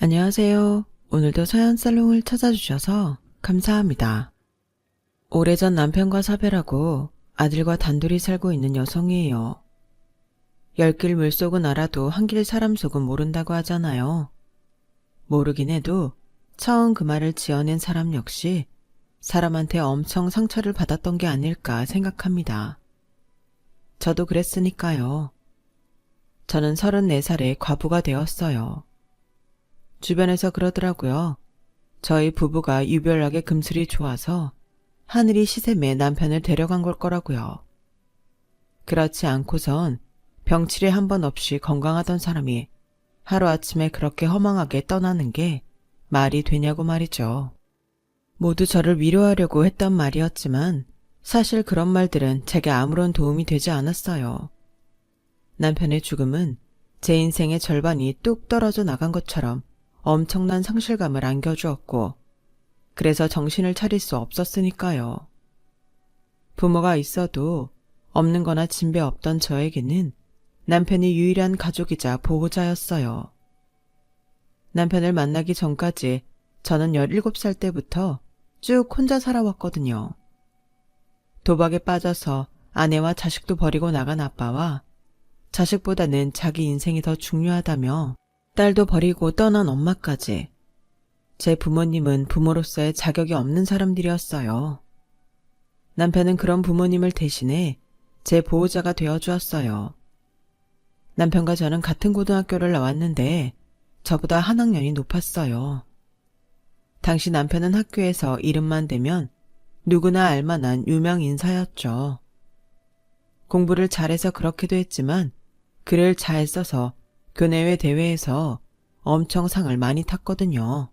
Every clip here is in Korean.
안녕하세요. 오늘도 서연살롱을 찾아주셔서 감사합니다. 오래전 남편과 사별하고 아들과 단둘이 살고 있는 여성이에요. 열 길 물속은 알아도 한 길 사람 속은 모른다고 하잖아요. 모르긴 해도 처음 그 말을 지어낸 사람 역시 사람한테 엄청 상처를 받았던 게 아닐까 생각합니다. 저도 그랬으니까요. 저는 34살에 과부가 되었어요. 주변에서 그러더라고요. 저희 부부가 유별나게 금슬이 좋아서 하늘이 시샘에 남편을 데려간 걸 거라고요. 그렇지 않고선 병치레 한 번 없이 건강하던 사람이 하루아침에 그렇게 허망하게 떠나는 게 말이 되냐고 말이죠. 모두 저를 위로하려고 했던 말이었지만 사실 그런 말들은 제게 아무런 도움이 되지 않았어요. 남편의 죽음은 제 인생의 절반이 뚝 떨어져 나간 것처럼 엄청난 상실감을 안겨주었고, 그래서 정신을 차릴 수 없었으니까요. 부모가 있어도 없는 거나 진배 없던 저에게는 남편이 유일한 가족이자 보호자였어요. 남편을 만나기 전까지 저는 17살 때부터 쭉 혼자 살아왔거든요. 도박에 빠져서 아내와 자식도 버리고 나간 아빠와 자식보다는 자기 인생이 더 중요하다며 딸도 버리고 떠난 엄마까지. 제 부모님은 부모로서의 자격이 없는 사람들이었어요. 남편은 그런 부모님을 대신해 제 보호자가 되어주었어요. 남편과 저는 같은 고등학교를 나왔는데 저보다 한 학년이 높았어요. 당시 남편은 학교에서 이름만 대면 누구나 알만한 유명 인사였죠. 공부를 잘해서 그렇기도 했지만 글을 잘 써서 교내외 대회에서 엄청 상을 많이 탔거든요.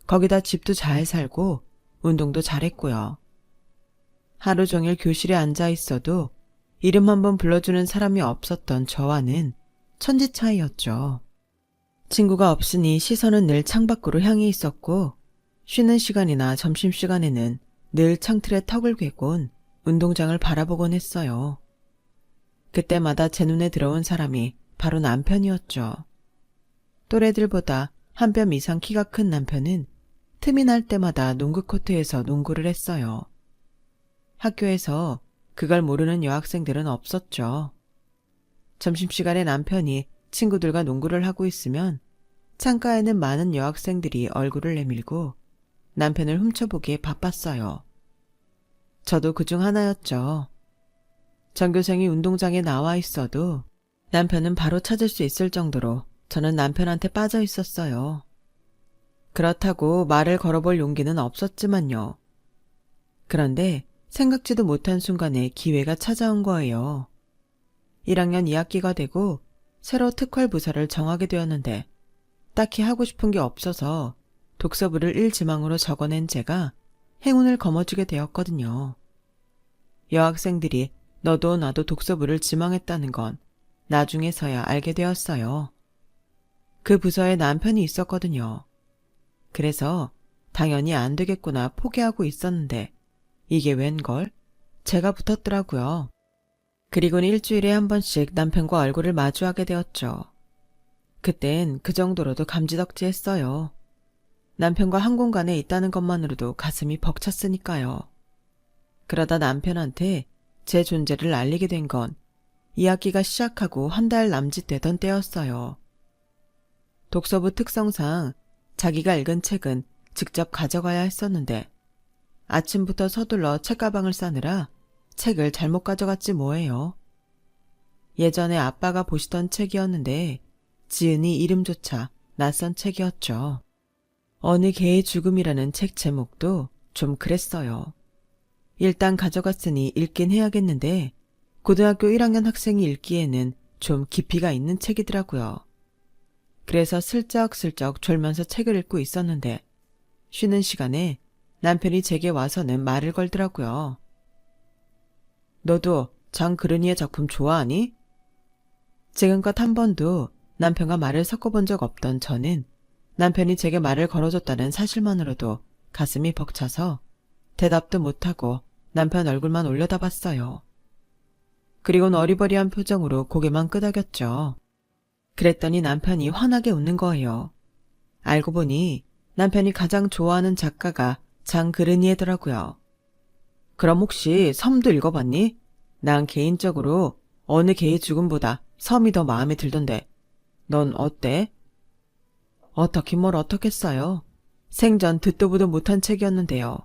거기다 집도 잘 살고 운동도 잘했고요. 하루 종일 교실에 앉아 있어도 이름 한번 불러주는 사람이 없었던 저와는 천지 차이였죠. 친구가 없으니 시선은 늘 창밖으로 향해 있었고 쉬는 시간이나 점심시간에는 늘 창틀에 턱을 괴곤 운동장을 바라보곤 했어요. 그때마다 제 눈에 들어온 사람이 바로 남편이었죠. 또래들보다 한 뼘 이상 키가 큰 남편은 틈이 날 때마다 농구 코트에서 농구를 했어요. 학교에서 그걸 모르는 여학생들은 없었죠. 점심시간에 남편이 친구들과 농구를 하고 있으면 창가에는 많은 여학생들이 얼굴을 내밀고 남편을 훔쳐보기에 바빴어요. 저도 그중 하나였죠. 전교생이 운동장에 나와 있어도 남편은 바로 찾을 수 있을 정도로 저는 남편한테 빠져 있었어요. 그렇다고 말을 걸어볼 용기는 없었지만요. 그런데 생각지도 못한 순간에 기회가 찾아온 거예요. 1학년 2학기가 되고 새로 특활 부서를 정하게 되었는데 딱히 하고 싶은 게 없어서 독서부를 일지망으로 적어낸 제가 행운을 거머쥐게 되었거든요. 여학생들이 너도 나도 독서부를 지망했다는 건 나중에서야 알게 되었어요. 그 부서에 남편이 있었거든요. 그래서 당연히 안 되겠구나 포기하고 있었는데 이게 웬걸? 제가 붙었더라고요. 그리고는 일주일에 한 번씩 남편과 얼굴을 마주하게 되었죠. 그땐 그 정도로도 감지덕지했어요. 남편과 한 공간에 있다는 것만으로도 가슴이 벅찼으니까요. 그러다 남편한테 제 존재를 알리게 된 건 2학기가 시작하고 한 달 남짓 되던 때였어요. 독서부 특성상 자기가 읽은 책은 직접 가져가야 했었는데 아침부터 서둘러 책가방을 싸느라 책을 잘못 가져갔지 뭐예요. 예전에 아빠가 보시던 책이었는데 지은이 이름조차 낯선 책이었죠. 어느 개의 죽음이라는 책 제목도 좀 그랬어요. 일단 가져갔으니 읽긴 해야겠는데 고등학교 1학년 학생이 읽기에는 좀 깊이가 있는 책이더라고요. 그래서 슬쩍슬쩍 졸면서 책을 읽고 있었는데 쉬는 시간에 남편이 제게 와서는 말을 걸더라고요. 너도 장 그르니의 작품 좋아하니? 지금껏 한 번도 남편과 말을 섞어본 적 없던 저는 남편이 제게 말을 걸어줬다는 사실만으로도 가슴이 벅차서 대답도 못하고 남편 얼굴만 올려다봤어요. 그리고는 어리버리한 표정으로 고개만 끄덕였죠. 그랬더니 남편이 환하게 웃는 거예요. 알고 보니 남편이 가장 좋아하는 작가가 장그르니에더라고요. 그럼 혹시 섬도 읽어봤니? 난 개인적으로 어느 개의 죽음보다 섬이 더 마음에 들던데. 넌 어때? 어떻긴 뭘 어떻겠어요. 생전 듣도 보도 못한 책이었는데요.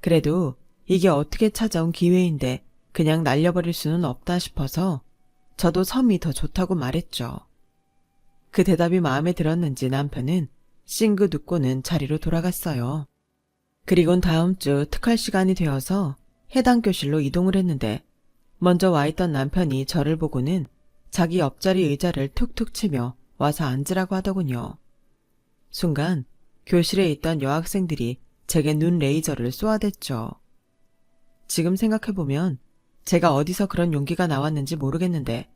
그래도 이게 어떻게 찾아온 기회인데 그냥 날려버릴 수는 없다 싶어서 저도 섬이 더 좋다고 말했죠. 그 대답이 마음에 들었는지 남편은 싱긋 웃고는 자리로 돌아갔어요. 그리곤 다음 주 특할 시간이 되어서 해당 교실로 이동을 했는데 먼저 와 있던 남편이 저를 보고는 자기 옆자리 의자를 툭툭 치며 와서 앉으라고 하더군요. 순간 교실에 있던 여학생들이 제게 눈 레이저를 쏘아댔죠. 지금 생각해보면 제가 어디서 그런 용기가 나왔는지 모르겠는데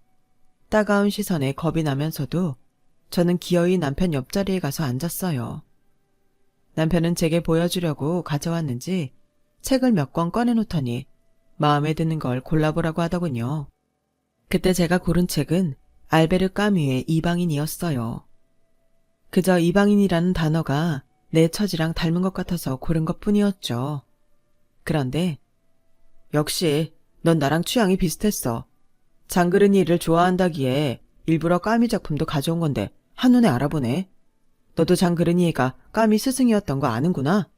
따가운 시선에 겁이 나면서도 저는 기어이 남편 옆자리에 가서 앉았어요. 남편은 제게 보여주려고 가져왔는지 책을 몇 권 꺼내놓더니 마음에 드는 걸 골라보라고 하더군요. 그때 제가 고른 책은 알베르 까뮈의 이방인이었어요. 그저 이방인이라는 단어가 내 처지랑 닮은 것 같아서 고른 것뿐이었죠. 그런데 역시 넌 나랑 취향이 비슷했어. 장그르니를 좋아한다기에 일부러 까미 작품도 가져온 건데 한눈에 알아보네. 너도 장그르니에가 까미 스승이었던 거 아는구나.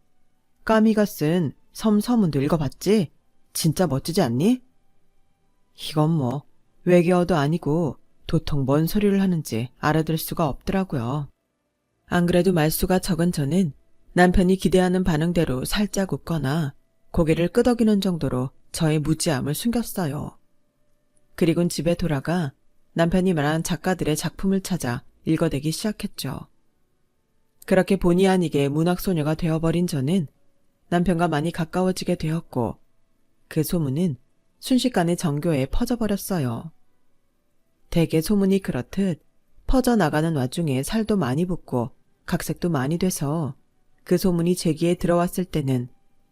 까미가 쓴 섬서문도 읽어봤지? 진짜 멋지지 않니? 이건 뭐 외계어도 아니고 도통 뭔 소리를 하는지 알아들 수가 없더라고요. 안 그래도 말수가 적은 저는 남편이 기대하는 반응대로 살짝 웃거나 고개를 끄덕이는 정도로 저의 무지함을 숨겼어요. 그리곤 집에 돌아가 남편이 말한 작가들의 작품을 찾아 읽어대기 시작했죠. 그렇게 본의 아니게 문학소녀가 되어버린 저는 남편과 많이 가까워지게 되었고 그 소문은 순식간에 정교에 퍼져버렸어요. 대개 소문이 그렇듯 퍼져나가는 와중에 살도 많이 붙고 각색도 많이 돼서 그 소문이 제 귀에 들어왔을 때는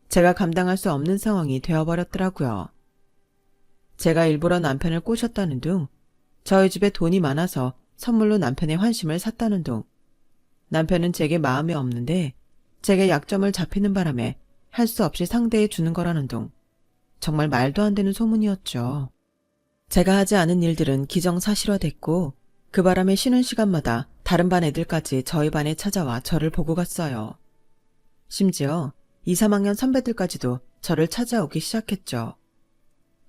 제가 감당할 수 없는 상황이 되어버렸더라고요. 제가 일부러 남편을 꼬셨다는 둥, 저희 집에 돈이 많아서 선물로 남편의 환심을 샀다는 둥, 남편은 제게 마음이 없는데 제게 약점을 잡히는 바람에 할 수 없이 상대해 주는 거라는 둥, 정말 말도 안 되는 소문이었죠. 제가 하지 않은 일들은 기정사실화됐고 그 바람에 쉬는 시간마다 다른 반 애들까지 저희 반에 찾아와 저를 보고 갔어요. 심지어 2, 3학년 선배들까지도 저를 찾아오기 시작했죠.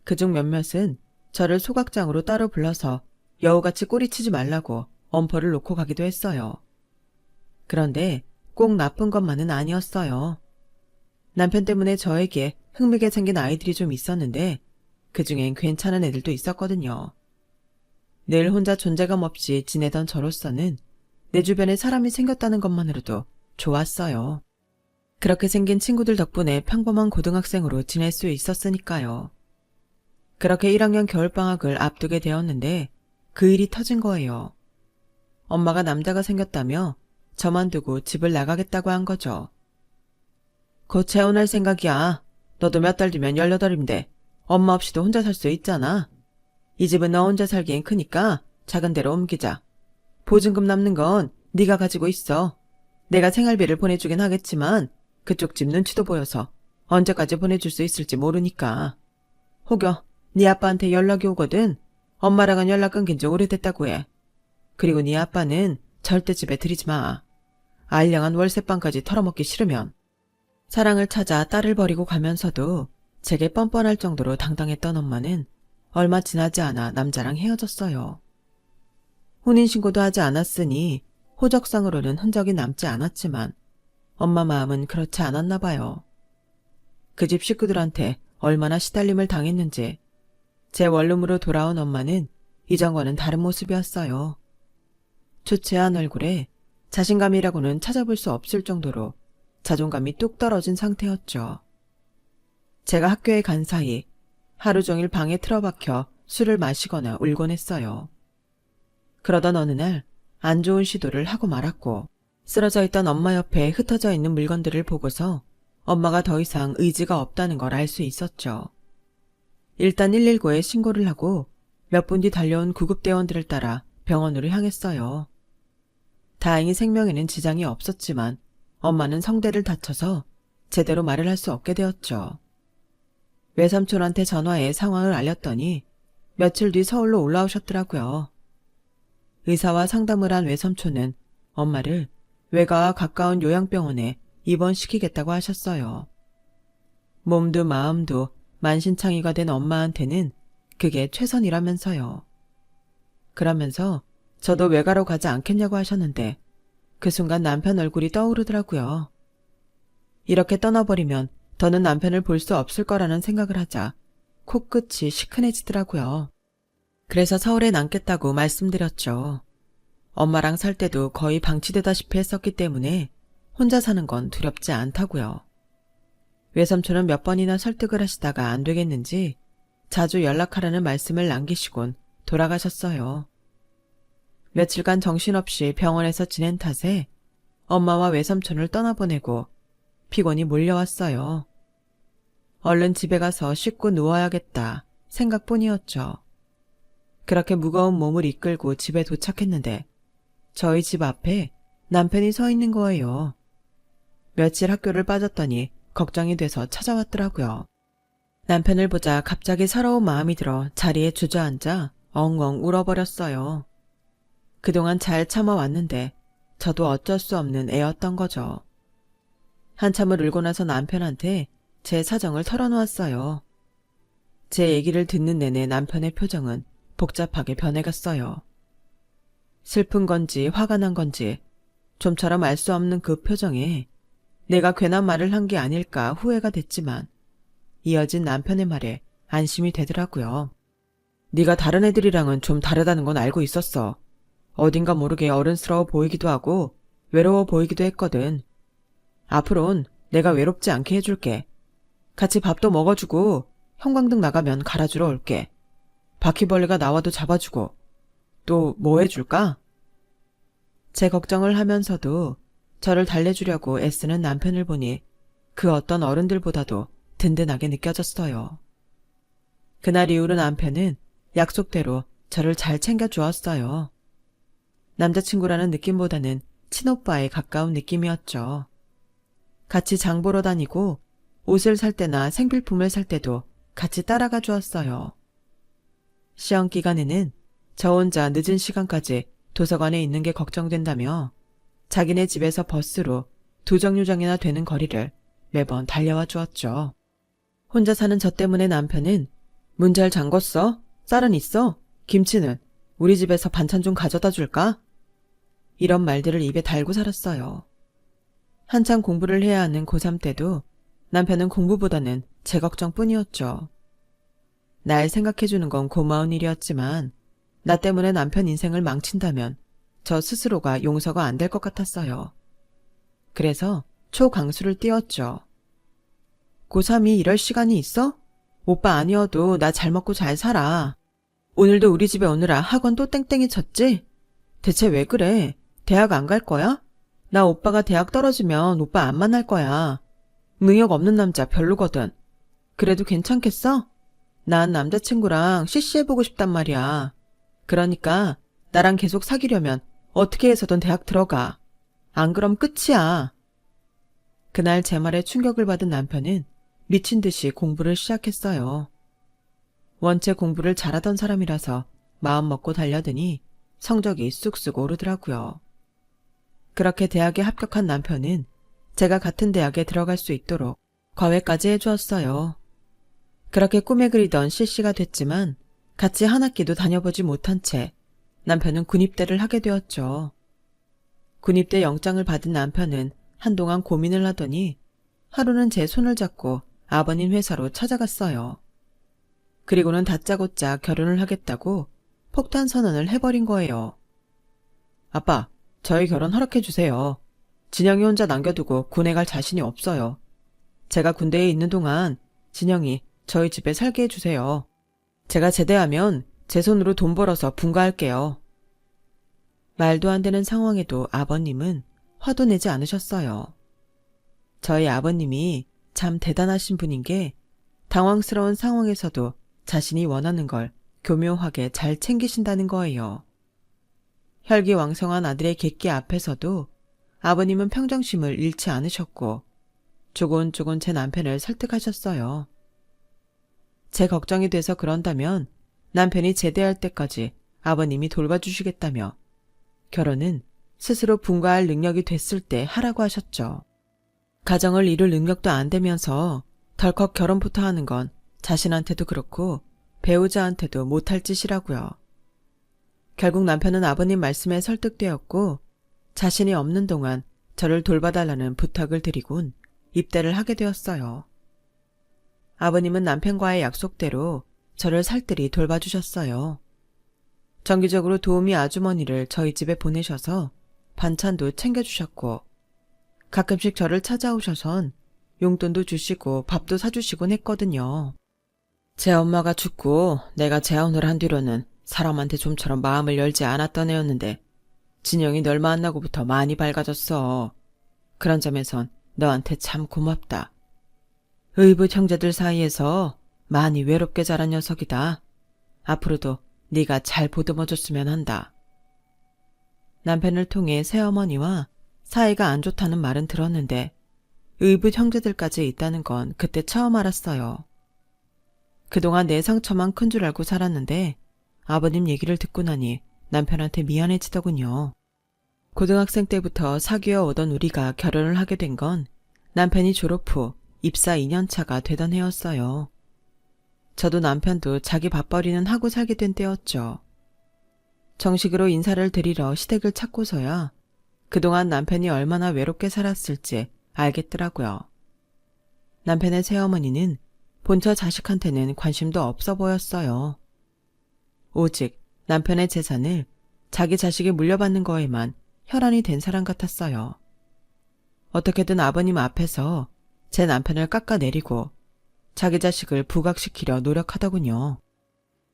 그중 몇몇은 저를 소각장으로 따로 불러서 여우같이 꼬리치지 말라고 엄포를 놓고 가기도 했어요. 그런데 꼭 나쁜 것만은 아니었어요. 남편 때문에 저에게 흥미게 생긴 아이들이 좀 있었는데 그중엔 괜찮은 애들도 있었거든요. 늘 혼자 존재감 없이 지내던 저로서는 내 주변에 사람이 생겼다는 것만으로도 좋았어요. 그렇게 생긴 친구들 덕분에 평범한 고등학생으로 지낼 수 있었으니까요. 그렇게 1학년 겨울방학을 앞두게 되었는데 그 일이 터진 거예요. 엄마가 남자가 생겼다며 저만 두고 집을 나가겠다고 한 거죠. 곧 재혼할 생각이야. 너도 몇 달 뒤면 18인데 엄마 없이도 혼자 살 수 있잖아. 이 집은 너 혼자 살기엔 크니까 작은 데로 옮기자. 보증금 남는 건 네가 가지고 있어. 내가 생활비를 보내주긴 하겠지만 그쪽 집 눈치도 보여서 언제까지 보내줄 수 있을지 모르니까. 혹여 네 아빠한테 연락이 오거든 엄마랑은 연락 끊긴 지 오래됐다고 해. 그리고 네 아빠는 절대 집에 들이지 마. 알량한 월세방까지 털어먹기 싫으면. 사랑을 찾아 딸을 버리고 가면서도 제게 뻔뻔할 정도로 당당했던 엄마는 얼마 지나지 않아 남자랑 헤어졌어요. 혼인신고도 하지 않았으니 호적상으로는 흔적이 남지 않았지만 엄마 마음은 그렇지 않았나 봐요. 그 집 식구들한테 얼마나 시달림을 당했는지 제 원룸으로 돌아온 엄마는 이전과는 다른 모습이었어요. 초췌한 얼굴에 자신감이라고는 찾아볼 수 없을 정도로 자존감이 뚝 떨어진 상태였죠. 제가 학교에 간 사이 하루 종일 방에 틀어박혀 술을 마시거나 울곤 했어요. 그러던 어느 날 안 좋은 시도를 하고 말았고 쓰러져 있던 엄마 옆에 흩어져 있는 물건들을 보고서 엄마가 더 이상 의지가 없다는 걸 알 수 있었죠. 일단 119에 신고를 하고 몇 분 뒤 달려온 구급대원들을 따라 병원으로 향했어요. 다행히 생명에는 지장이 없었지만 엄마는 성대를 다쳐서 제대로 말을 할 수 없게 되었죠. 외삼촌한테 전화해 상황을 알렸더니 며칠 뒤 서울로 올라오셨더라고요. 의사와 상담을 한 외삼촌은 엄마를 외가와 가까운 요양병원에 입원시키겠다고 하셨어요. 몸도 마음도 만신창이가 된 엄마한테는 그게 최선이라면서요. 그러면서 저도 외가로 가지 않겠냐고 하셨는데 그 순간 남편 얼굴이 떠오르더라고요. 이렇게 떠나버리면 더는 남편을 볼 수 없을 거라는 생각을 하자 코끝이 시큰해지더라고요. 그래서 서울에 남겠다고 말씀드렸죠. 엄마랑 살 때도 거의 방치되다시피 했었기 때문에 혼자 사는 건 두렵지 않다고요. 외삼촌은 몇 번이나 설득을 하시다가 안 되겠는지 자주 연락하라는 말씀을 남기시곤 돌아가셨어요. 며칠간 정신없이 병원에서 지낸 탓에 엄마와 외삼촌을 떠나보내고 피곤이 몰려왔어요. 얼른 집에 가서 씻고 누워야겠다 생각뿐이었죠. 그렇게 무거운 몸을 이끌고 집에 도착했는데 저희 집 앞에 남편이 서 있는 거예요. 며칠 학교를 빠졌더니 걱정이 돼서 찾아왔더라고요. 남편을 보자 갑자기 서러운 마음이 들어 자리에 주저앉아 엉엉 울어버렸어요. 그동안 잘 참아왔는데 저도 어쩔 수 없는 애였던 거죠. 한참을 울고 나서 남편한테 제 사정을 털어놓았어요. 제 얘기를 듣는 내내 남편의 표정은 복잡하게 변해갔어요. 슬픈 건지 화가 난 건지 좀처럼 알 수 없는 그 표정에 내가 괜한 말을 한 게 아닐까 후회가 됐지만 이어진 남편의 말에 안심이 되더라고요. 네가 다른 애들이랑은 좀 다르다는 건 알고 있었어. 어딘가 모르게 어른스러워 보이기도 하고 외로워 보이기도 했거든. 앞으론 내가 외롭지 않게 해줄게. 같이 밥도 먹어주고 형광등 나가면 갈아주러 올게. 바퀴벌레가 나와도 잡아주고 또 뭐 해줄까? 제 걱정을 하면서도 저를 달래주려고 애쓰는 남편을 보니 그 어떤 어른들보다도 든든하게 느껴졌어요. 그날 이후로 남편은 약속대로 저를 잘 챙겨주었어요. 남자친구라는 느낌보다는 친오빠에 가까운 느낌이었죠. 같이 장 보러 다니고 옷을 살 때나 생필품을 살 때도 같이 따라가 주었어요. 시험 기간에는 저 혼자 늦은 시간까지 도서관에 있는 게 걱정된다며 자기네 집에서 버스로 2정류장이나 되는 거리를 매번 달려와 주었죠. 혼자 사는 저 때문에 남편은 문 잘 잠궜어? 쌀은 있어? 김치는? 우리 집에서 반찬 좀 가져다 줄까? 이런 말들을 입에 달고 살았어요. 한창 공부를 해야 하는 고3 때도 남편은 공부보다는 제 걱정뿐이었죠. 날 생각해주는 건 고마운 일이었지만 나 때문에 남편 인생을 망친다면 저 스스로가 용서가 안 될 것 같았어요. 그래서 초강수를 띄웠죠. 고3이 이럴 시간이 있어? 오빠 아니어도 나 잘 먹고 잘 살아. 오늘도 우리 집에 오느라 학원 또 땡땡이 쳤지? 대체 왜 그래? 대학 안 갈 거야? 나 오빠가 대학 떨어지면 오빠 안 만날 거야. 능력 없는 남자 별로거든. 그래도 괜찮겠어? 난 남자친구랑 CC해보고 싶단 말이야. 그러니까 나랑 계속 사귀려면 어떻게 해서든 대학 들어가. 안 그럼 끝이야. 그날 제 말에 충격을 받은 남편은 미친 듯이 공부를 시작했어요. 원체 공부를 잘하던 사람이라서 마음 먹고 달려드니 성적이 쑥쑥 오르더라고요. 그렇게 대학에 합격한 남편은 제가 같은 대학에 들어갈 수 있도록 과외까지 해주었어요. 그렇게 꿈에 그리던 CC가 됐지만 같이 한 학기도 다녀보지 못한 채 남편은 군입대를 하게 되었죠. 군입대 영장을 받은 남편은 한동안 고민을 하더니 하루는 제 손을 잡고 아버님 회사로 찾아갔어요. 그리고는 다짜고짜 결혼을 하겠다고 폭탄 선언을 해버린 거예요. 아빠, 저희 결혼 허락해주세요. 진영이 혼자 남겨두고 군에 갈 자신이 없어요. 제가 군대에 있는 동안 진영이 저희 집에 살게 해주세요. 제가 제대하면 제 손으로 돈 벌어서 분가할게요. 말도 안 되는 상황에도 아버님은 화도 내지 않으셨어요. 저희 아버님이 참 대단하신 분인 게 당황스러운 상황에서도 자신이 원하는 걸 교묘하게 잘 챙기신다는 거예요. 혈기왕성한 아들의 객기 앞에서도 아버님은 평정심을 잃지 않으셨고 조곤조곤 제 남편을 설득하셨어요. 제 걱정이 돼서 그런다면 남편이 제대할 때까지 아버님이 돌봐주시겠다며 결혼은 스스로 분가할 능력이 됐을 때 하라고 하셨죠. 가정을 이룰 능력도 안 되면서 덜컥 결혼부터 하는 건 자신한테도 그렇고 배우자한테도 못할 짓이라고요. 결국 남편은 아버님 말씀에 설득되었고 자신이 없는 동안 저를 돌봐달라는 부탁을 드리곤 입대를 하게 되었어요. 아버님은 남편과의 약속대로 저를 살뜰히 돌봐주셨어요. 정기적으로 도우미 아주머니를 저희 집에 보내셔서 반찬도 챙겨주셨고 가끔씩 저를 찾아오셔선 용돈도 주시고 밥도 사주시곤 했거든요. 제 엄마가 죽고 내가 재혼을 한 뒤로는 사람한테 좀처럼 마음을 열지 않았던 애였는데 진영이 널 만나고부터 많이 밝아졌어. 그런 점에선 너한테 참 고맙다. 의붓 형제들 사이에서 많이 외롭게 자란 녀석이다. 앞으로도 네가 잘 보듬어줬으면 한다. 남편을 통해 새어머니와 사이가 안 좋다는 말은 들었는데 의붓 형제들까지 있다는 건 그때 처음 알았어요. 그동안 내 상처만 큰 줄 알고 살았는데 아버님 얘기를 듣고 나니 남편한테 미안해지더군요. 고등학생 때부터 사귀어 오던 우리가 결혼을 하게 된 건 남편이 졸업 후 입사 2년차가 되던 해였어요. 저도 남편도 자기 밥벌이는 하고 살게 된 때였죠. 정식으로 인사를 드리러 시댁을 찾고서야 그동안 남편이 얼마나 외롭게 살았을지 알겠더라고요. 남편의 새어머니는 본처 자식한테는 관심도 없어 보였어요. 오직 남편의 재산을 자기 자식이 물려받는 거에만 혈안이 된 사람 같았어요. 어떻게든 아버님 앞에서 제 남편을 깎아내리고 자기 자식을 부각시키려 노력하더군요.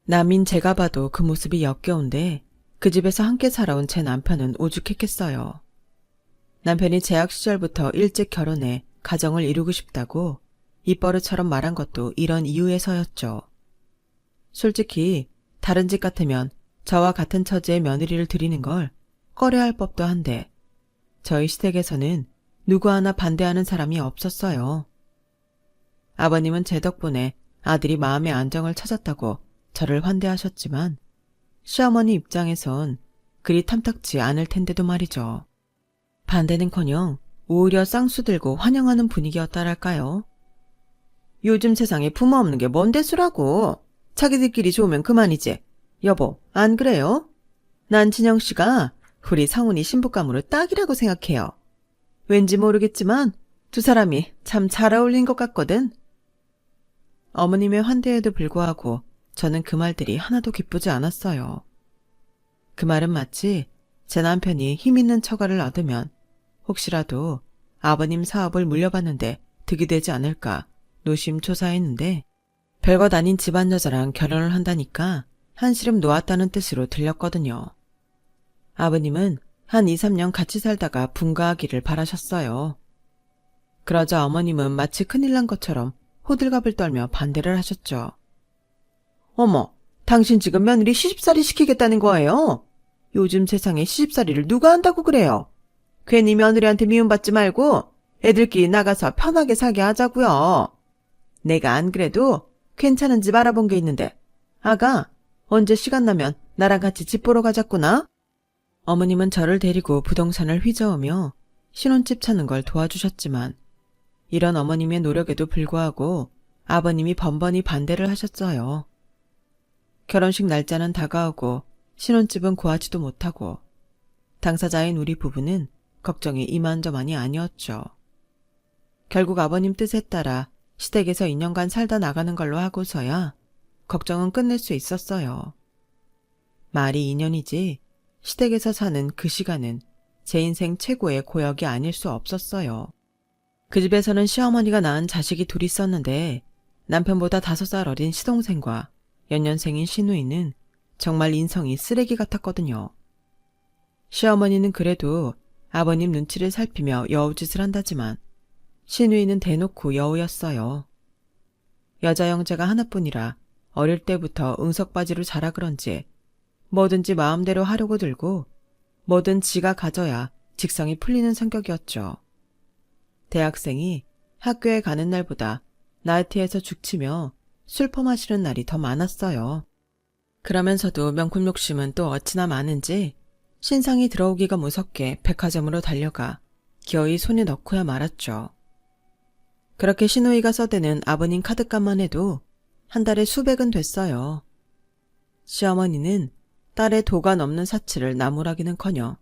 남인 제가 봐도 그 모습이 역겨운데 그 집에서 함께 살아온 제 남편은 오죽했겠어요. 남편이 재학 시절부터 일찍 결혼해 가정을 이루고 싶다고 입버릇처럼 말한 것도 이런 이유에서였죠. 솔직히 다른 집 같으면 저와 같은 처지의 며느리를 들이는 걸 꺼려할 법도 한데 저희 시댁에서는 누구 하나 반대하는 사람이 없었어요. 아버님은 제 덕분에 아들이 마음의 안정을 찾았다고 저를 환대하셨지만 시어머니 입장에선 그리 탐탁지 않을 텐데도 말이죠. 반대는커녕 오히려 쌍수 들고 환영하는 분위기였다랄까요. 요즘 세상에 부모 없는 게 뭔 대수라고. 자기들끼리 좋으면 그만이지. 여보, 안 그래요? 난 진영씨가 우리 성훈이 신부감으로 딱이라고 생각해요. 왠지 모르겠지만 두 사람이 참 잘 어울린 것 같거든. 어머님의 환대에도 불구하고 저는 그 말들이 하나도 기쁘지 않았어요. 그 말은 마치 제 남편이 힘있는 처가를 얻으면 혹시라도 아버님 사업을 물려받는데 득이 되지 않을까 노심초사했는데 별것 아닌 집안 여자랑 결혼을 한다니까 한시름 놓았다는 뜻으로 들렸거든요. 아버님은 한 2, 3년 같이 살다가 분가하기를 바라셨어요. 그러자 어머님은 마치 큰일 난 것처럼 호들갑을 떨며 반대를 하셨죠. 어머, 당신 지금 며느리 시집살이 시키겠다는 거예요? 요즘 세상에 시집살이를 누가 한다고 그래요? 괜히 며느리한테 미움받지 말고 애들끼리 나가서 편하게 살게 하자고요. 내가 안 그래도 괜찮은 집 알아본 게 있는데 아가, 언제 시간 나면 나랑 같이 집 보러 가자꾸나? 어머님은 저를 데리고 부동산을 휘저으며 신혼집 찾는 걸 도와주셨지만 이런 어머님의 노력에도 불구하고 아버님이 번번이 반대를 하셨어요. 결혼식 날짜는 다가오고 신혼집은 구하지도 못하고 당사자인 우리 부부는 걱정이 이만저만이 아니었죠. 결국 아버님 뜻에 따라 시댁에서 2년간 살다 나가는 걸로 하고서야 걱정은 끝낼 수 있었어요. 말이 2년이지 시댁에서 사는 그 시간은 제 인생 최고의 고역이 아닐 수 없었어요. 그 집에서는 시어머니가 낳은 자식이 둘 있었는데 남편보다 5살 어린 시동생과 연년생인 시누이는 정말 인성이 쓰레기 같았거든요. 시어머니는 그래도 아버님 눈치를 살피며 여우짓을 한다지만 시누이는 대놓고 여우였어요. 여자 형제가 하나뿐이라 어릴 때부터 응석바지로 자라 그런지 뭐든지 마음대로 하려고 들고 뭐든 지가 가져야 직성이 풀리는 성격이었죠. 대학생이 학교에 가는 날보다 나이트에서 죽치며 술 퍼마시는 날이 더 많았어요. 그러면서도 명품 욕심은 또 어찌나 많은지 신상이 들어오기가 무섭게 백화점으로 달려가 기어이 손에 넣고야 말았죠. 그렇게 시누이가 써대는 아버님 카드값만 해도 한 달에 수백은 됐어요. 시어머니는 딸의 도가 넘는 사치를 나무라기는커녕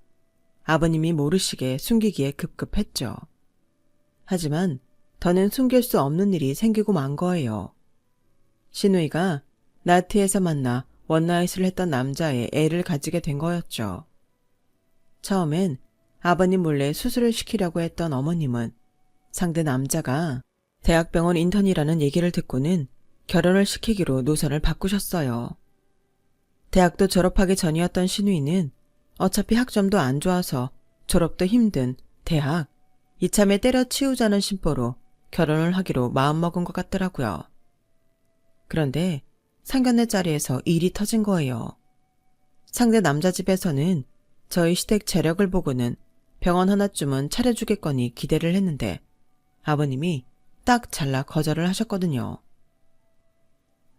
아버님이 모르시게 숨기기에 급급했죠. 하지만 더는 숨길 수 없는 일이 생기고 만 거예요. 시누이가 나트에서 만나 원나잇을 했던 남자의 애를 가지게 된 거였죠. 처음엔 아버님 몰래 수술을 시키려고 했던 어머님은 상대 남자가 대학병원 인턴이라는 얘기를 듣고는 결혼을 시키기로 노선을 바꾸셨어요. 대학도 졸업하기 전이었던 시누이는 어차피 학점도 안 좋아서 졸업도 힘든 대학, 이참에 때려치우자는 심보로 결혼을 하기로 마음먹은 것 같더라고요. 그런데 상견례 자리에서 일이 터진 거예요. 상대 남자 집에서는 저희 시댁 재력을 보고는 병원 하나쯤은 차려주겠거니 기대를 했는데 아버님이 딱 잘라 거절을 하셨거든요.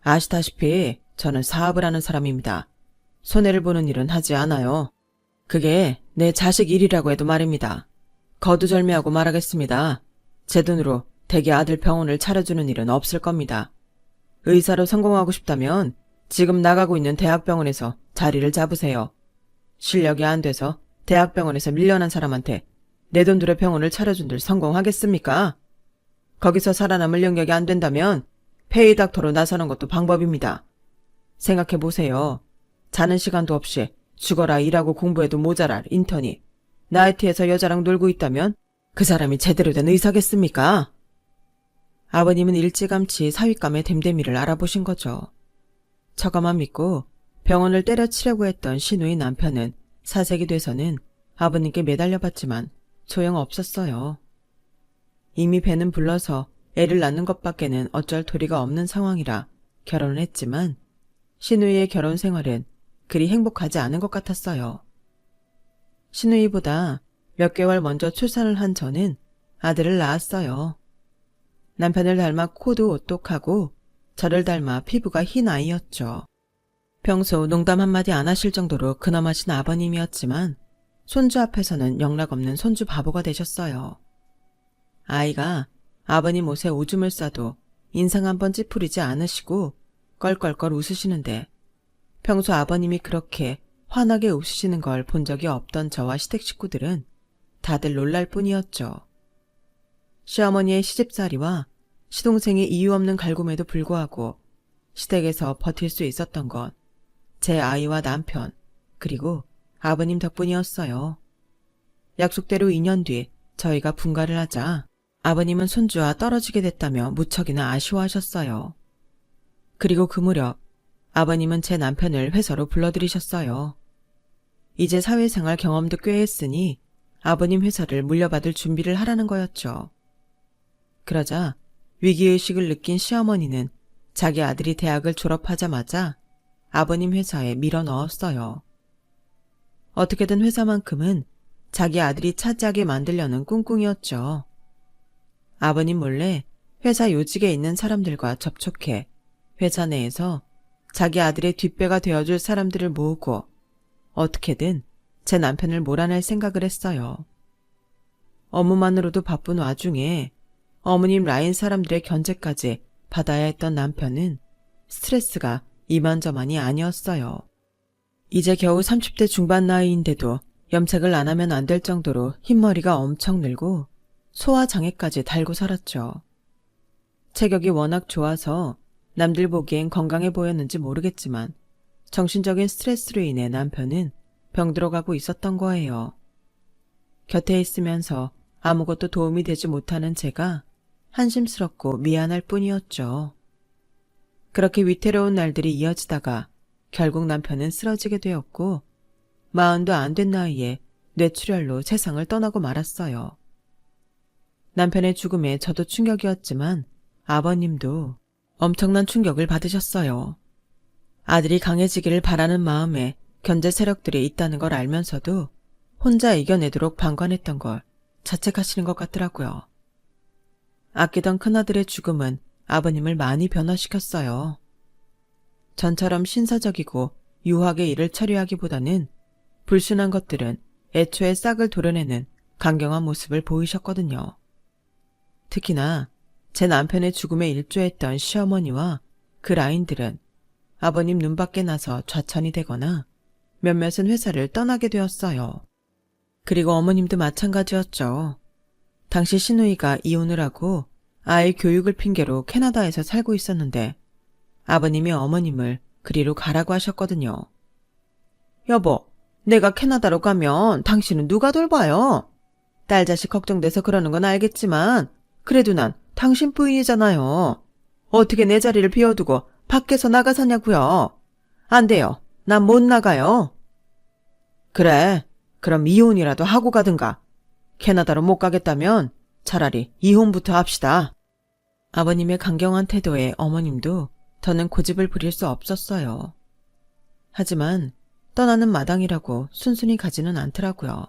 아시다시피 저는 사업을 하는 사람입니다. 손해를 보는 일은 하지 않아요. 그게 내 자식 일이라고 해도 말입니다. 거두절미하고 말하겠습니다. 제 돈으로 대개 아들 병원을 차려주는 일은 없을 겁니다. 의사로 성공하고 싶다면 지금 나가고 있는 대학병원에서 자리를 잡으세요. 실력이 안 돼서 대학병원에서 밀려난 사람한테 내 돈 들여 병원을 차려준들 성공하겠습니까? 거기서 살아남을 영역이 안 된다면 페이닥터로 나서는 것도 방법입니다. 생각해보세요. 자는 시간도 없이 죽어라 일하고 공부해도 모자랄 인턴이 나이트에서 여자랑 놀고 있다면 그 사람이 제대로 된 의사겠습니까? 아버님은 일찌감치 사윗감의 됨됨이를 알아보신 거죠. 저가만 믿고 병원을 때려치려고 했던 시누이 남편은 사색이 돼서는 아버님께 매달려봤지만 소용없었어요. 이미 배는 불러서 애를 낳는 것밖에는 어쩔 도리가 없는 상황이라 결혼을 했지만 시누이의 결혼 생활은 그리 행복하지 않은 것 같았어요. 시누이보다 몇 개월 먼저 출산을 한 저는 아들을 낳았어요. 남편을 닮아 코도 오똑하고 저를 닮아 피부가 흰 아이였죠. 평소 농담 한마디 안 하실 정도로 근엄하신 아버님이었지만 손주 앞에서는 영락없는 손주 바보가 되셨어요. 아이가 아버님 옷에 오줌을 싸도 인상 한번 찌푸리지 않으시고 껄껄껄 웃으시는데 평소 아버님이 그렇게 환하게 웃으시는 걸 본 적이 없던 저와 시댁 식구들은 다들 놀랄 뿐이었죠. 시어머니의 시집살이와 시동생의 이유 없는 갈굼에도 불구하고 시댁에서 버틸 수 있었던 건 제 아이와 남편 그리고 아버님 덕분이었어요. 약속대로 2년 뒤 저희가 분가를 하자 아버님은 손주와 떨어지게 됐다며 무척이나 아쉬워하셨어요. 그리고 그 무렵 아버님은 제 남편을 회사로 불러들이셨어요. 이제 사회생활 경험도 꽤 했으니 아버님 회사를 물려받을 준비를 하라는 거였죠. 그러자 위기의식을 느낀 시어머니는 자기 아들이 대학을 졸업하자마자 아버님 회사에 밀어 넣었어요. 어떻게든 회사만큼은 자기 아들이 차지하게 만들려는 꿍꿍이었죠. 아버님 몰래 회사 요직에 있는 사람들과 접촉해 회사 내에서 자기 아들의 뒷배가 되어줄 사람들을 모으고 어떻게든 제 남편을 몰아낼 생각을 했어요. 업무만으로도 바쁜 와중에 어머님 라인 사람들의 견제까지 받아야 했던 남편은 스트레스가 이만저만이 아니었어요. 이제 겨우 30대 중반 나이인데도 염색을 안 하면 안 될 정도로 흰머리가 엄청 늘고 소화장애까지 달고 살았죠. 체격이 워낙 좋아서 남들 보기엔 건강해 보였는지 모르겠지만 정신적인 스트레스로 인해 남편은 병들어가고 있었던 거예요. 곁에 있으면서 아무것도 도움이 되지 못하는 제가 한심스럽고 미안할 뿐이었죠. 그렇게 위태로운 날들이 이어지다가 결국 남편은 쓰러지게 되었고 40도 안 된 나이에 뇌출혈로 세상을 떠나고 말았어요. 남편의 죽음에 저도 충격이었지만 아버님도 엄청난 충격을 받으셨어요. 아들이 강해지기를 바라는 마음에 견제 세력들이 있다는 걸 알면서도 혼자 이겨내도록 방관했던 걸 자책하시는 것 같더라고요. 아끼던 큰아들의 죽음은 아버님을 많이 변화시켰어요. 전처럼 신사적이고 유하게 일을 처리하기보다는 불순한 것들은 애초에 싹을 도려내는 강경한 모습을 보이셨거든요. 특히나 제 남편의 죽음에 일조했던 시어머니와 그 라인들은 아버님 눈밖에 나서 좌천이 되거나 몇몇은 회사를 떠나게 되었어요. 그리고 어머님도 마찬가지였죠. 당시 시누이가 이혼을 하고 아이 교육을 핑계로 캐나다에서 살고 있었는데 아버님이 어머님을 그리로 가라고 하셨거든요. 여보, 내가 캐나다로 가면 당신은 누가 돌봐요? 딸 자식 걱정돼서 그러는 건 알겠지만 그래도 난 당신 부인이잖아요. 어떻게 내 자리를 비워두고 밖에서 나가 사냐고요. 안 돼요. 난 못 나가요. 그래, 그럼 이혼이라도 하고 가든가. 캐나다로 못 가겠다면 차라리 이혼부터 합시다. 아버님의 강경한 태도에 어머님도 더는 고집을 부릴 수 없었어요. 하지만 떠나는 마당이라고 순순히 가지는 않더라고요.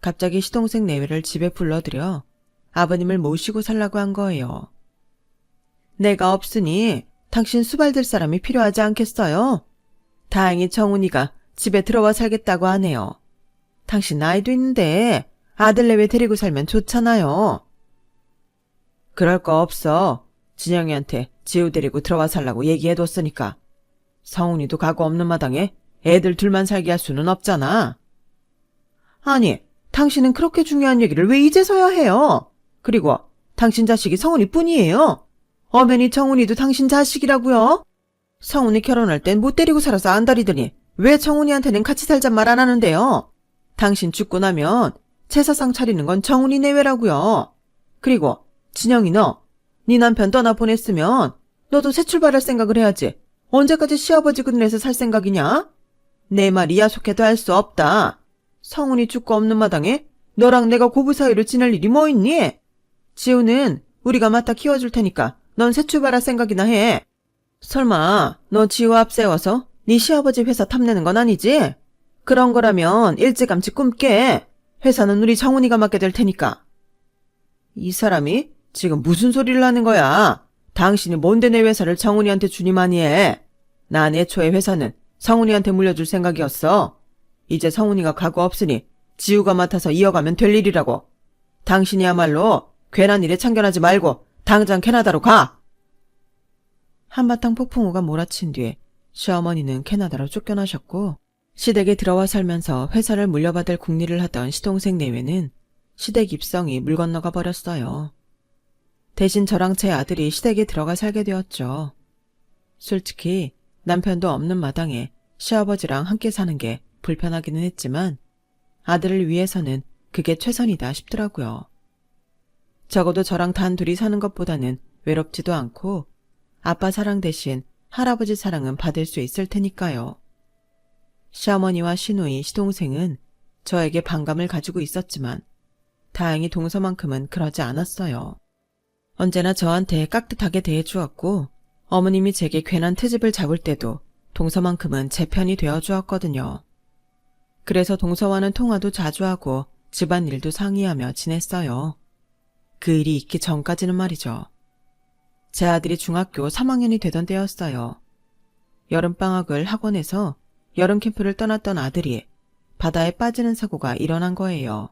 갑자기 시동생 내외를 집에 불러들여 아버님을 모시고 살라고 한 거예요. 내가 없으니 당신 수발들 사람이 필요하지 않겠어요? 다행히 정훈이가 집에 들어와 살겠다고 하네요. 당신 나이도 있는데 아들 내외 데리고 살면 좋잖아요. 그럴 거 없어. 진영이한테 지우 데리고 들어와 살라고 얘기해뒀으니까. 성훈이도 가고 없는 마당에 애들 둘만 살게 할 수는 없잖아. 아니, 당신은 그렇게 중요한 얘기를 왜 이제서야 해요? 그리고 당신 자식이 성훈이 뿐이에요. 엄연히 정훈이도 당신 자식이라고요? 성훈이 결혼할 땐 못 데리고 살아서 안달이더니 왜 정훈이한테는 같이 살잔 말 안 하는데요? 당신 죽고 나면 제사상 차리는 건 정훈이 내외라고요. 그리고 진영이 네 남편 떠나보냈으면 너도 새 출발할 생각을 해야지. 언제까지 시아버지 그늘에서 살 생각이냐? 내 말이 야속해도 할 수 없다. 성훈이 죽고 없는 마당에 너랑 내가 고부 사이로 지낼 일이 뭐 있니? 지우는 우리가 맡아 키워줄 테니까 넌 새 출발할 생각이나 해. 설마 너 지우 앞세워서 네 시아버지 회사 탐내는 건 아니지? 그런 거라면 일찌감치 꿈깨. 회사는 우리 정훈이가 맡게 될 테니까. 이 사람이 지금 무슨 소리를 하는 거야? 당신이 뭔데 내 회사를 정훈이한테 주니마니 해. 난 애초에 회사는 성훈이한테 물려줄 생각이었어. 이제 성훈이가 가고 없으니 지우가 맡아서 이어가면 될 일이라고. 당신이야말로 괜한 일에 참견하지 말고 당장 캐나다로 가. 한바탕 폭풍우가 몰아친 뒤에 시어머니는 캐나다로 쫓겨나셨고 시댁에 들어와 살면서 회사를 물려받을 궁리를 하던 시동생 내외는 시댁 입성이 물 건너가 버렸어요. 대신 저랑 제 아들이 시댁에 들어가 살게 되었죠. 솔직히 남편도 없는 마당에 시아버지랑 함께 사는 게 불편하기는 했지만 아들을 위해서는 그게 최선이다 싶더라고요. 적어도 저랑 단둘이 사는 것보다는 외롭지도 않고 아빠 사랑 대신 할아버지 사랑은 받을 수 있을 테니까요. 시어머니와 시누이, 시동생은 저에게 반감을 가지고 있었지만 다행히 동서만큼은 그러지 않았어요. 언제나 저한테 깍듯하게 대해주었고 어머님이 제게 괜한 트집을 잡을 때도 동서만큼은 제 편이 되어주었거든요. 그래서 동서와는 통화도 자주 하고 집안일도 상의하며 지냈어요. 그 일이 있기 전까지는 말이죠. 제 아들이 중학교 3학년이 되던 때였어요. 여름방학을 학원에서 여름 캠프를 떠났던 아들이 바다에 빠지는 사고가 일어난 거예요.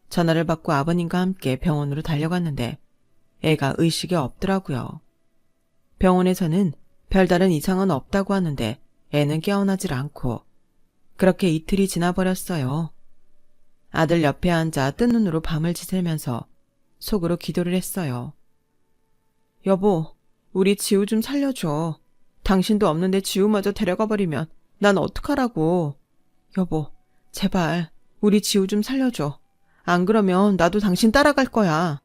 전화를 받고 아버님과 함께 병원으로 달려갔는데 애가 의식이 없더라고요. 병원에서는 별다른 이상은 없다고 하는데 애는 깨어나질 않고 그렇게 이틀이 지나버렸어요. 아들 옆에 앉아 뜬 눈으로 밤을 지새면서 속으로 기도를 했어요. 여보, 우리 지우 좀 살려줘. 당신도 없는데 지우마저 데려가버리면 난 어떡하라고. 여보, 제발 우리 지우 좀 살려줘. 안 그러면 나도 당신 따라갈 거야.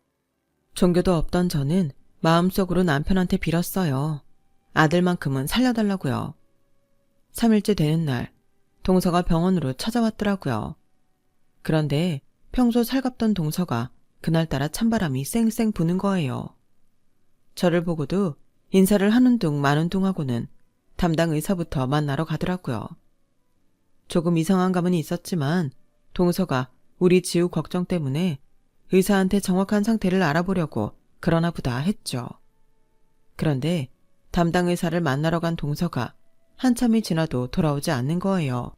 종교도 없던 저는 마음속으로 남편한테 빌었어요. 아들만큼은 살려달라고요. 3일째 되는 날 동서가 병원으로 찾아왔더라고요. 그런데 평소 살갑던 동서가 그날따라 찬바람이 쌩쌩 부는 거예요. 저를 보고도 인사를 하는 둥 마는 둥 하고는 담당 의사부터 만나러 가더라고요. 조금 이상한 감은 있었지만 동서가 우리 지우 걱정 때문에 의사한테 정확한 상태를 알아보려고 그러나 보다 했죠. 그런데 담당 의사를 만나러 간 동서가 한참이 지나도 돌아오지 않는 거예요.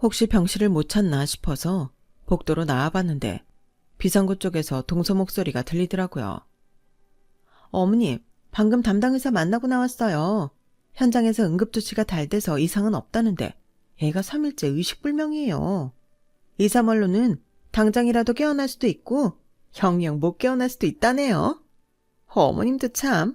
혹시 병실을 못 찾나 싶어서 복도로 나와봤는데 비상구 쪽에서 동서 목소리가 들리더라고요. 어머님, 방금 담당 의사 만나고 나왔어요. 현장에서 응급조치가 잘 돼서 이상은 없다는데 애가 3일째 의식불명이에요. 의사 말로는 당장이라도 깨어날 수도 있고 영영 못 깨어날 수도 있다네요. 어머님도 참,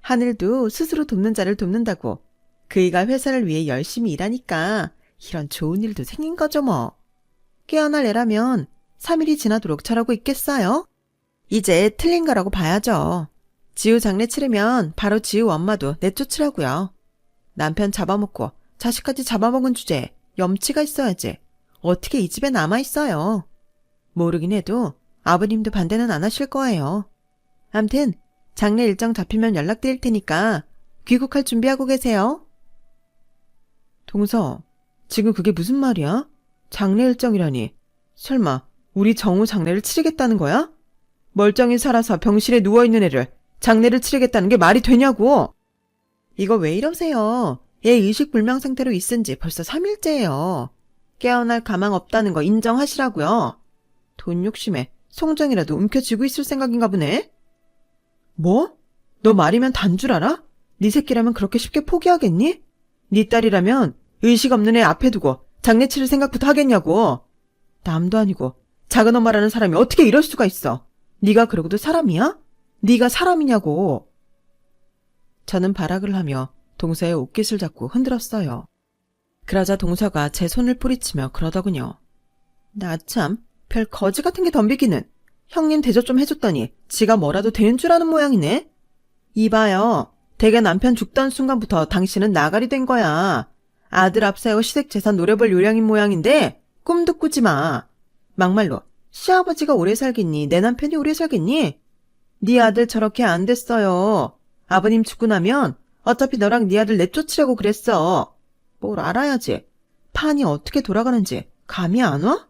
하늘도 스스로 돕는 자를 돕는다고 그이가 회사를 위해 열심히 일하니까 이런 좋은 일도 생긴 거죠 뭐. 깨어날 애라면 3일이 지나도록 저러고 있겠어요? 이제 틀린 거라고 봐야죠. 지우 장례 치르면 바로 지우 엄마도 내쫓으라고요. 남편 잡아먹고 자식까지 잡아먹은 주제에 염치가 있어야지. 어떻게 이 집에 남아있어요. 모르긴 해도 아버님도 반대는 안 하실 거예요. 암튼 장례 일정 잡히면 연락드릴 테니까 귀국할 준비하고 계세요. 동서, 지금 그게 무슨 말이야? 장례 일정이라니. 설마 우리 정우 장례를 치르겠다는 거야? 멀쩡히 살아서 병실에 누워있는 애를 장례를 치르겠다는 게 말이 되냐고. 이거 왜 이러세요? 애 의식불명 상태로 있은 지 벌써 3일째예요. 깨어날 가망 없다는 거 인정하시라고요. 돈 욕심에 송정이라도 움켜쥐고 있을 생각인가 보네. 뭐? 너 말이면 단 줄 알아? 네 새끼라면 그렇게 쉽게 포기하겠니? 네 딸이라면 의식 없는 애 앞에 두고 장례 치를 생각부터 하겠냐고. 남도 아니고 작은 엄마라는 사람이 어떻게 이럴 수가 있어. 네가 그러고도 사람이야? 네가 사람이냐고. 저는 발악을 하며 동서의 옷깃을 잡고 흔들었어요. 그러자 동서가 제 손을 뿌리치며 그러더군요. 나 참, 별 거지 같은 게 덤비기는. 형님 대접 좀 해줬더니 지가 뭐라도 되는 줄 아는 모양이네. 이봐요. 대개 남편 죽던 순간부터 당신은 나가리 된 거야. 아들 앞세워 시댁재산 노려볼 요량인 모양인데 꿈도 꾸지 마. 막말로 시아버지가 오래 살겠니? 내 남편이 오래 살겠니? 네 아들 저렇게 안 됐어요. 아버님 죽고 나면 어차피 너랑 네 아들 내쫓으려고 그랬어. 뭘 알아야지. 판이 어떻게 돌아가는지 감이 안 와?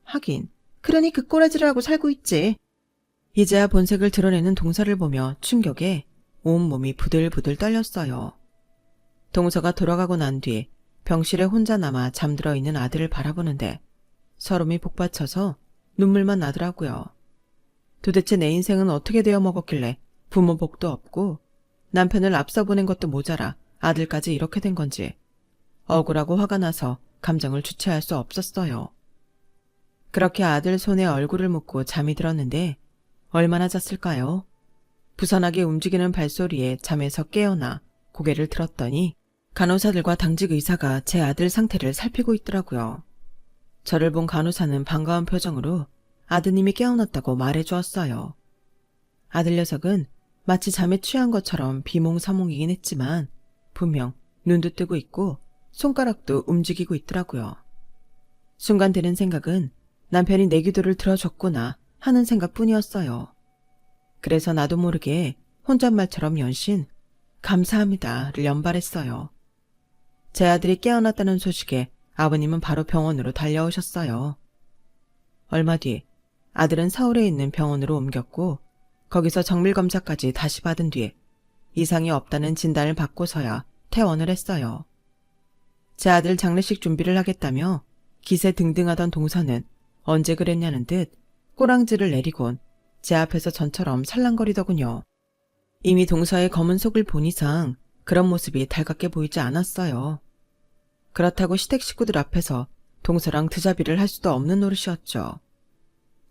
하긴 그러니 그 꼬라지를 하고 살고 있지. 이제야 본색을 드러내는 동서를 보며 충격에 온몸이 부들부들 떨렸어요. 동서가 돌아가고 난 뒤 병실에 혼자 남아 잠들어 있는 아들을 바라보는데 서름이 복받쳐서 눈물만 나더라고요. 도대체 내 인생은 어떻게 되어 먹었길래 부모 복도 없고 남편을 앞서 보낸 것도 모자라 아들까지 이렇게 된 건지 억울하고 화가 나서 감정을 주체할 수 없었어요. 그렇게 아들 손에 얼굴을 묻고 잠이 들었는데 얼마나 잤을까요? 부산하게 움직이는 발소리에 잠에서 깨어나 고개를 들었더니 간호사들과 당직 의사가 제 아들 상태를 살피고 있더라고요. 저를 본 간호사는 반가운 표정으로 아드님이 깨어났다고 말해주었어요. 아들 녀석은 마치 잠에 취한 것처럼 비몽사몽이긴 했지만 분명 눈도 뜨고 있고 손가락도 움직이고 있더라고요. 순간 드는 생각은 남편이 내 기도를 들어줬구나 하는 생각뿐이었어요. 그래서 나도 모르게 혼잣말처럼 연신 감사합니다를 연발했어요. 제 아들이 깨어났다는 소식에 아버님은 바로 병원으로 달려오셨어요. 얼마 뒤 아들은 서울에 있는 병원으로 옮겼고 거기서 정밀검사까지 다시 받은 뒤에 이상이 없다는 진단을 받고서야 퇴원을 했어요. 제 아들 장례식 준비를 하겠다며 기세 등등하던 동서는 언제 그랬냐는 듯 꼬랑지를 내리곤 제 앞에서 전처럼 살랑거리더군요. 이미 동서의 검은 속을 본 이상 그런 모습이 달갑게 보이지 않았어요. 그렇다고 시댁 식구들 앞에서 동서랑 드자비를 할 수도 없는 노릇이었죠.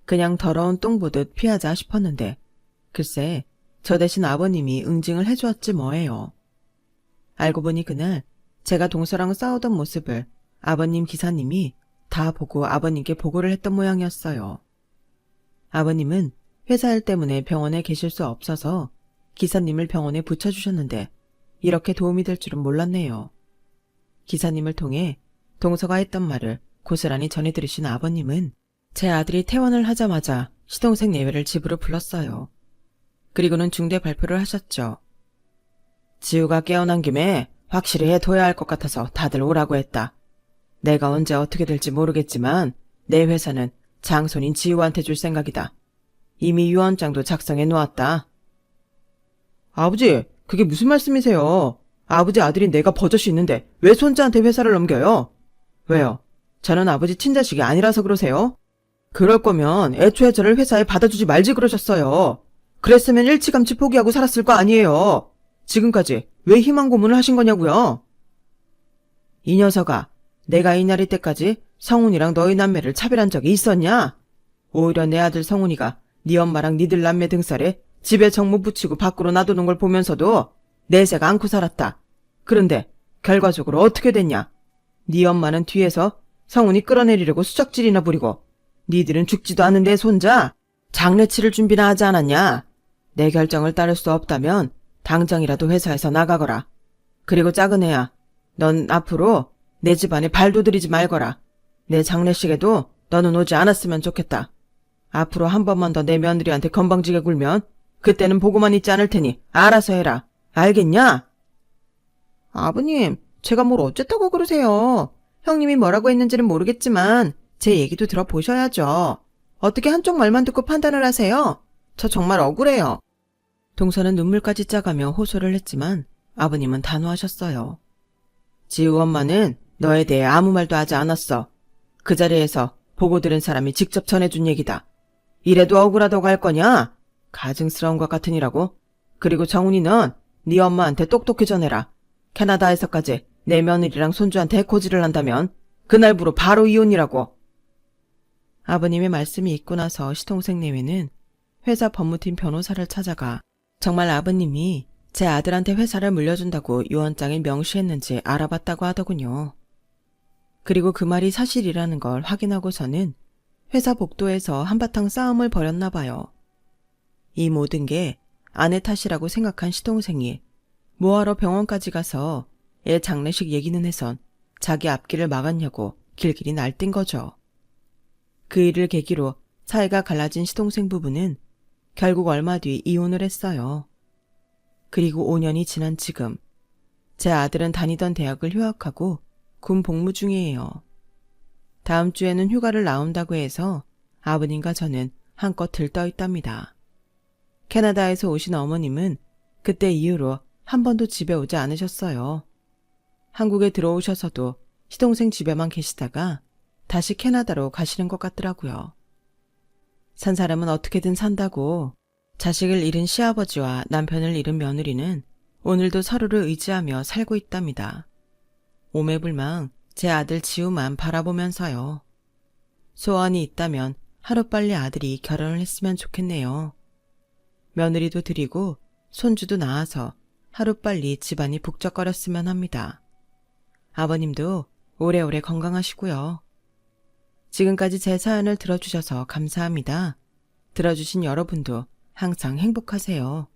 그냥 더러운 똥 보듯 피하자 싶었는데 글쎄 저 대신 아버님이 응징을 해주었지 뭐예요. 알고 보니 그날 제가 동서랑 싸우던 모습을 아버님 기사님이 다 보고 아버님께 보고를 했던 모양이었어요. 아버님은 회사 일 때문에 병원에 계실 수 없어서 기사님을 병원에 붙여주셨는데 이렇게 도움이 될 줄은 몰랐네요. 기사님을 통해 동서가 했던 말을 고스란히 전해 들으신 아버님은 제 아들이 퇴원을 하자마자 시동생 예외를 집으로 불렀어요. 그리고는 중대 발표를 하셨죠. 지우가 깨어난 김에 확실히 해둬야 할 것 같아서 다들 오라고 했다. 내가 언제 어떻게 될지 모르겠지만 내 회사는 장손인 지우한테 줄 생각이다. 이미 유언장도 작성해 놓았다. 아버지, 그게 무슨 말씀이세요? 아버지 아들인 내가 버젓이 있는데 왜 손자한테 회사를 넘겨요? 왜요? 저는 아버지 친자식이 아니라서 그러세요? 그럴 거면 애초에 저를 회사에 받아주지 말지 그러셨어요. 그랬으면 일찌감치 포기하고 살았을 거 아니에요. 지금까지 왜 희망 고문을 하신 거냐고요? 이 녀석아, 내가 이 날이 때까지 성훈이랑 너희 남매를 차별한 적이 있었냐? 오히려 내 아들 성훈이가 네 엄마랑 니들 남매 등살에 집에 정모 붙이고 밖으로 놔두는 걸 보면서도 내색 안고 살았다. 그런데 결과적으로 어떻게 됐냐? 네 엄마는 뒤에서 성훈이 끌어내리려고 수작질이나 부리고 니들은 죽지도 않은 내 손자 장례치를 준비나 하지 않았냐? 내 결정을 따를 수 없다면 당장이라도 회사에서 나가거라. 그리고 작은 애야, 넌 앞으로 내 집안에 발도 들이지 말거라. 내 장례식에도 너는 오지 않았으면 좋겠다. 앞으로 한 번만 더 내 며느리한테 건방지게 굴면 그때는 보고만 있지 않을 테니 알아서 해라. 알겠냐? 아버님, 제가 뭘 어쨌다고 그러세요. 형님이 뭐라고 했는지는 모르겠지만 제 얘기도 들어보셔야죠. 어떻게 한쪽 말만 듣고 판단을 하세요? 저 정말 억울해요. 동서는 눈물까지 짜가며 호소를 했지만 아버님은 단호하셨어요. 지우 엄마는 너에 대해 아무 말도 하지 않았어. 그 자리에서 보고 들은 사람이 직접 전해준 얘기다. 이래도 억울하다고 할 거냐? 가증스러운 것 같으니라고. 그리고 정훈이는 네 엄마한테 똑똑히 전해라. 캐나다에서까지 내 며느리랑 손주한테 해코지를 한다면 그날부로 바로 이혼이라고. 아버님의 말씀이 있고 나서 시동생 내외는 회사 법무팀 변호사를 찾아가 정말 아버님이 제 아들한테 회사를 물려준다고 유언장에 명시했는지 알아봤다고 하더군요. 그리고 그 말이 사실이라는 걸 확인하고서는 회사 복도에서 한바탕 싸움을 벌였나 봐요. 이 모든 게 아내 탓이라고 생각한 시동생이 뭐하러 병원까지 가서 애 장례식 얘기는 해선 자기 앞길을 막았냐고 길길이 날뛴 거죠. 그 일을 계기로 사이가 갈라진 시동생 부부는 결국 얼마 뒤 이혼을 했어요. 그리고 5년이 지난 지금 제 아들은 다니던 대학을 휴학하고 군 복무 중이에요. 다음 주에는 휴가를 나온다고 해서 아버님과 저는 한껏 들떠 있답니다. 캐나다에서 오신 어머님은 그때 이후로 한 번도 집에 오지 않으셨어요. 한국에 들어오셔서도 시동생 집에만 계시다가 다시 캐나다로 가시는 것 같더라고요. 산 사람은 어떻게든 산다고 자식을 잃은 시아버지와 남편을 잃은 며느리는 오늘도 서로를 의지하며 살고 있답니다. 오매불망 제 아들 지우만 바라보면서요. 소원이 있다면 하루빨리 아들이 결혼을 했으면 좋겠네요. 며느리도 드리고 손주도 낳아서 하루빨리 집안이 북적거렸으면 합니다. 아버님도 오래오래 건강하시고요. 지금까지 제 사연을 들어주셔서 감사합니다. 들어주신 여러분도 항상 행복하세요.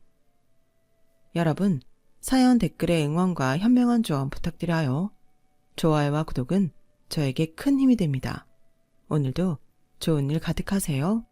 여러분, 사연 댓글에 응원과 현명한 조언 부탁드려요. 좋아요와 구독은 저에게 큰 힘이 됩니다. 오늘도 좋은 일 가득하세요.